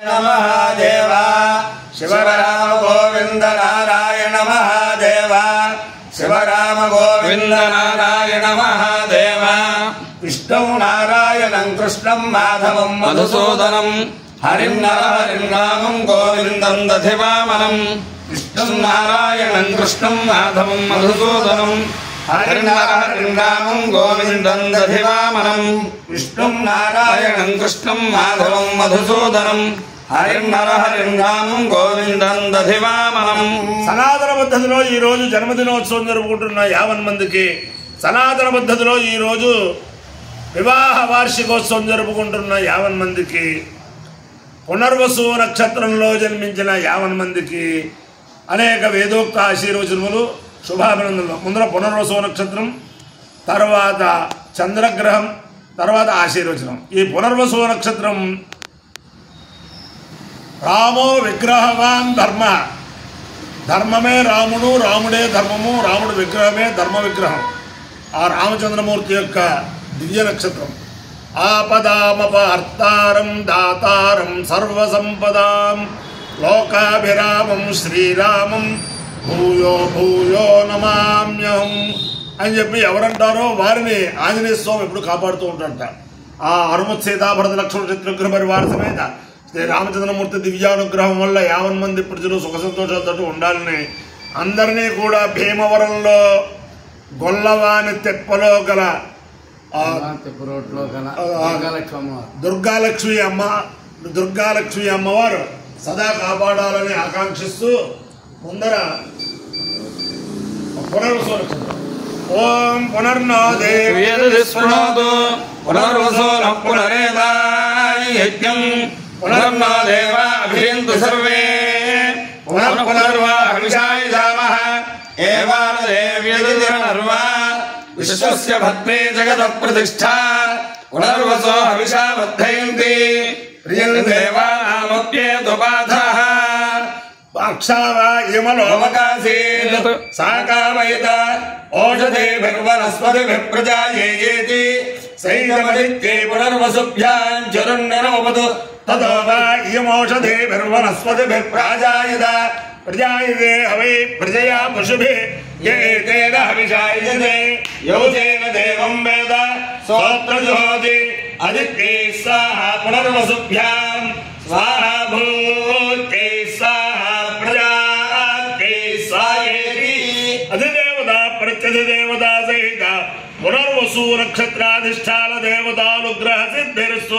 महादेव शिवराम गोविंद नारायण महादेव शिवराम गोविंद नारायण महादेव विष्णु नारायणं कृष्णं माधवं मधुसूदनं हरिं नामं गोविंदं दधिवामनं विष्णु नारायणं कृष्णं माधवं मधुसूदनं हरिं नामं गोविंदं दधिवामनं विष्णु नारायणं कृष्णं माधवं मधुसूदनं గోవిందం దధివామనం. సనాతన పద్ధతిలో ఈ రోజు జన్మదినోత్సవం జరుపుకుంటున్న 50 మందికి, సనాతన పద్ధతిలో ఈ రోజు వివాహ వార్షికోత్సవం జరుపుకుంటున్న 50 మందికి, పునర్వసు నక్షత్రంలో జన్మించిన 50 మందికి అనేక వేదోక్త ఆశీర్వచనములు, శుభాభినందనలు. ముందర పునర్వసు నక్షత్రం, తర్వాత చంద్రగ్రహం, తర్వాత ఆశీర్వచనం. ఈ పునర్వసు నక్షత్రం రామో విగ్రహవాన్ ధర్మ, ధర్మమే రాముడు, రాముడే ధర్మము, రాముడు విగ్రహమే ధర్మ విగ్రహం. ఆ రామచంద్రమూర్తి యొక్క దివ్య నక్షత్రం. ఆపదామపహర్తారం దాతారం సర్వసంపదాం లోకాభిరామం శ్రీరామం భూయో భూయో నమామ్యహం అని చెప్పి ఎవరంటారో వారిని ఆంజనేయ స్వామి ఎప్పుడు కాపాడుతూ ఉంటాడట. ఆ హనుమత్ సీతాభరత లక్ష్మణ శత్రుఘ్న పరివార సమేత శ్రీ రామచంద్రమూర్తి దివ్యానుగ్రహం వల్ల 50 మంది ప్రజలు సుఖ సంతోషాలతో ఉండాలని అందరినీ కూడా భీమవరంలో గొల్లవాని తెప్పలో గల దుర్గాలక్ష్మి అమ్మవారు సదా కాపాడాలని ఆకాంక్షిస్తూ ముందర పునర్వసు నక్షత్రం. ఓం పునర్నో దేవి పునర్వసో పునరేదాయజ్ఞం పునర్నో దేవాభియంతు సర్వే పునర్వా హవిషాయిదామః ఏవాన దేవ్యదిర్నర్వా విశ్వస్య భద్రే జగత ప్రతిష్ఠా పునర్వసో హవిషా వర్ధయంతి ప్రియం దేవానామప్యేతుపాధః పాక్షావా ఇమలోమకాసీత్ సాకామయిత ఓషధేభిర్వనస్పతిభిః ప్రజాయేయేతి సైనమదిత్యే పునర్వసుభ్యాం చరుణ్యనోపతు తతో వా ఇయమోషధేభిర్వనస్పతిభిః ప్రాజాయత ప్రజాయతే హవై ప్రజయా పశుభిః యేతేన హవిషాయతే యోజేన దేవం వేద సోత్రజుహోతి అదిత్యై స్వాహా పునర్వసుభ్యాం స్వాహా భూత్యై స్వాహా ప్రజాత్యై స్వాహేతి అధిదేవత ప్రత్యధిదేవత సహిత పునర్వసు నక్షత్రాధిష్టాన దేవతానుగ్రహ సిద్ధిరస్తు.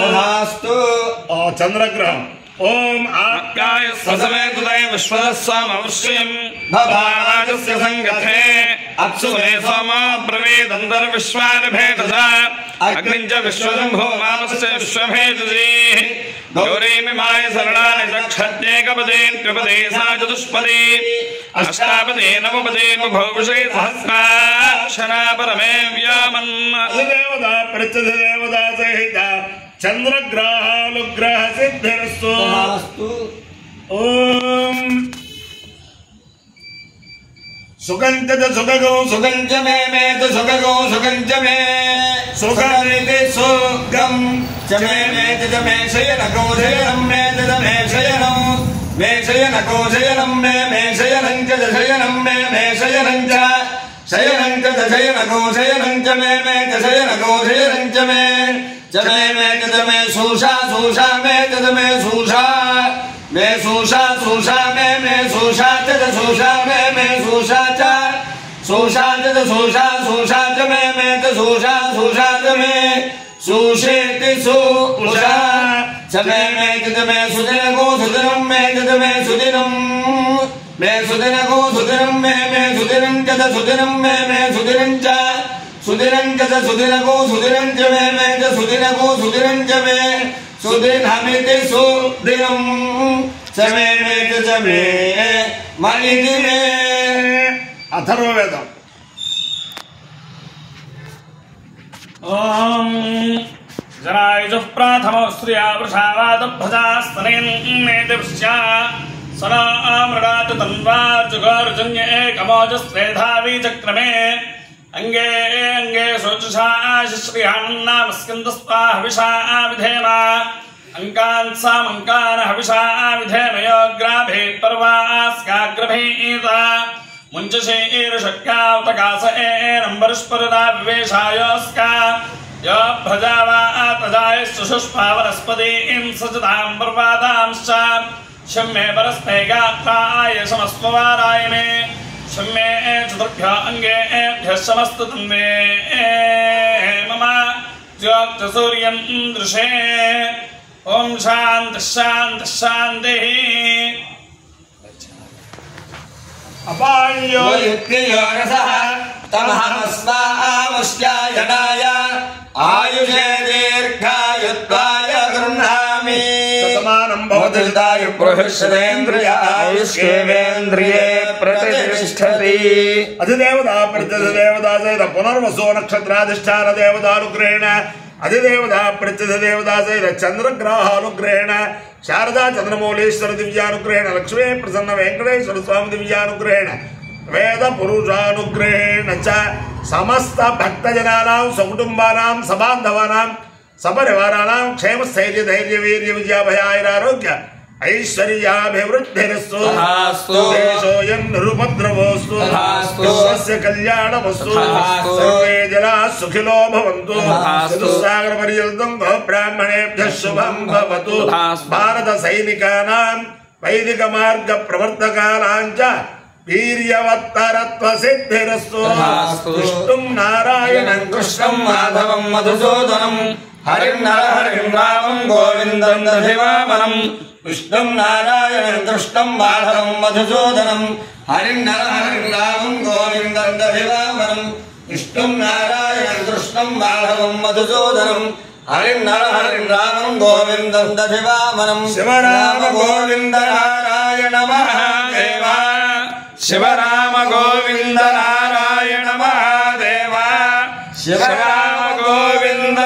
చంద్రగ్రహం. ఓం ఆప్యాయ స్వసమేతుదయ విశ్వస్వామవశ్యం భవారాజస్య సంగతే అప్సునే సోమో బ్రవీదంతర్విశ్వానిభేదస అగ్నించ విశ్వశంభో మామస్య విశ్వభేదసీ గౌరీమిమాయ శరణాని చక్షత్యేకపదే త్రిపదే సా చతుష్పదే అష్టాపదే నవపదే బభూషే సహస్రాక్షరా పరమే వ్యామన్. అధిదేవత ప్రత్యధిదేవత సహిత చంద్రగ్రహానుగ్రహ సిద్ధిరస్తు. ఓం సుగంచ సుగగో సుగంచ మే మేత సుగగో సుగంచ మే సుగరితి సుగం చ మే మేత చ మే శయనగో శయనం మేత చ మే శయనం మే శయనగో శయనం మే మే శయనం చ శయనం మే మే శయనం చ శయనం చ శయనగో శయనం చ మే మే చ శయనగో శయనం చ మే చ మే మే చ మే సూషా సూషా మే చ మే సూషా మే సూషా సూషా మే మే సూషా చ సూషా మే మే సూషా చ సూషా చ సూషా సూషా చ మే మే చ సూషా సూషా చ మే సూషేతి సూషా చ మే మే చ మే సుదినగో సుదినం మే చ మే సుదినం మే సుదినగో సుదినం మే మే సుదినం చ సుదినం మే మే సుదినం చ సుదినం చ సుదినగో సుదినం చ మే మే చ సుదినగో సుదినం చ మే సుదినమితి సుదినం చ మే మే చ మే మయితి మే. అథర్వవేదం. ఓం జనాయుజః ప్రాథమో శ్రియా వృషావాదభ్రజాస్తనేన్నేతివృష్యా సనామృడాతు తన్వార్జుగోర్జన్య ఏకమోజస్త్రేధావీ చక్రమే అంగే అంగే శోచుషా శిశ్రియాన్నామస్కందస్వా హవిషా విధేమ अंकान् सामंकान् हविषा विधेमयोग्राभे पर्वास्काग्रभेता मुञ्चशेर्षट्कावतकास एरम्बरस्परदा विवेशायोस्का यो भ्रजावा तजायश्च शुष्पा वनस्पतीं सजतां पर्वादांश्च शम्मे परस्पैगात्ताय समस्ववाराय मे शम्मे चतुर्भ्य अङ्गेभ्यः समस्तु तन्मे मम ज्योतिसूर्यं दृशे ओम शांति शांति शांति अपायो युक्तियो रसः तमहमस्वामुष्यायणाय आयुषे दीर्घायुत्वाय गृह्णामि शतमानं भवति शतायु प्रहर्षतेन्द्रिय आयुष्येवेन्द्रिये प्रतिष्ठति अधिदेवता प्रत्यधिदेवता सहित पुनर्वसो नक्षत्राधिष्ठान देवतानुग्रहेण अधिदेवता प्रत्यधिदेवता सहित चंद्रग्रहानुग्रहेण शारदा चंद्रमौलेश्वर दिव्यानुग्रहेण लक्ष्मी प्रसन्न वेंकटेश्वर स्वामी दिव्यानुग्रहेण वेद पुरुषानुग्रहेण च समस्त भक्तजनानां सकुटुंबानां सबान्धवानां सपरिवाराणां क्षेम स्थैर्य धैर्य वीर्य विजय भय आयुरारोग्य ऐश्वर्याभिवृद्धिरस्तु देशोऽयं निरुपद्रवोऽस्तु स्वस्य कल्याणमस्तु सर्वे जनाः सुखिनो भवन्तु चतुस्सागरपर्यन्तं गोब्राह्मणेभ्यः शुभं भवतु भारत सैनिकानां वैदिक मार्ग प्रवर्तकानां च वीर्यवत्तरत्वसिद्धिरस्तु विष्णुं नारायणं कृष्णं माधवं मधुसूदनं हरिं नरहरिं रामं गोविन्दं दधिवामनं विष्णुं नारायणं कृष्णं माधवं मधुसूदनं हरिं नरहरिं रामं गोविन्दं दधिवामनं विष्णुं नारायणं कृष्णं माधवं मधुसूदनं हरिं नरहरिं रामं गोविन्दं दधिवामनं शिवराम गोविन्द नारायण महादेव शिवराम गोविन्द नारायण महादेव शिवराम गोविन्द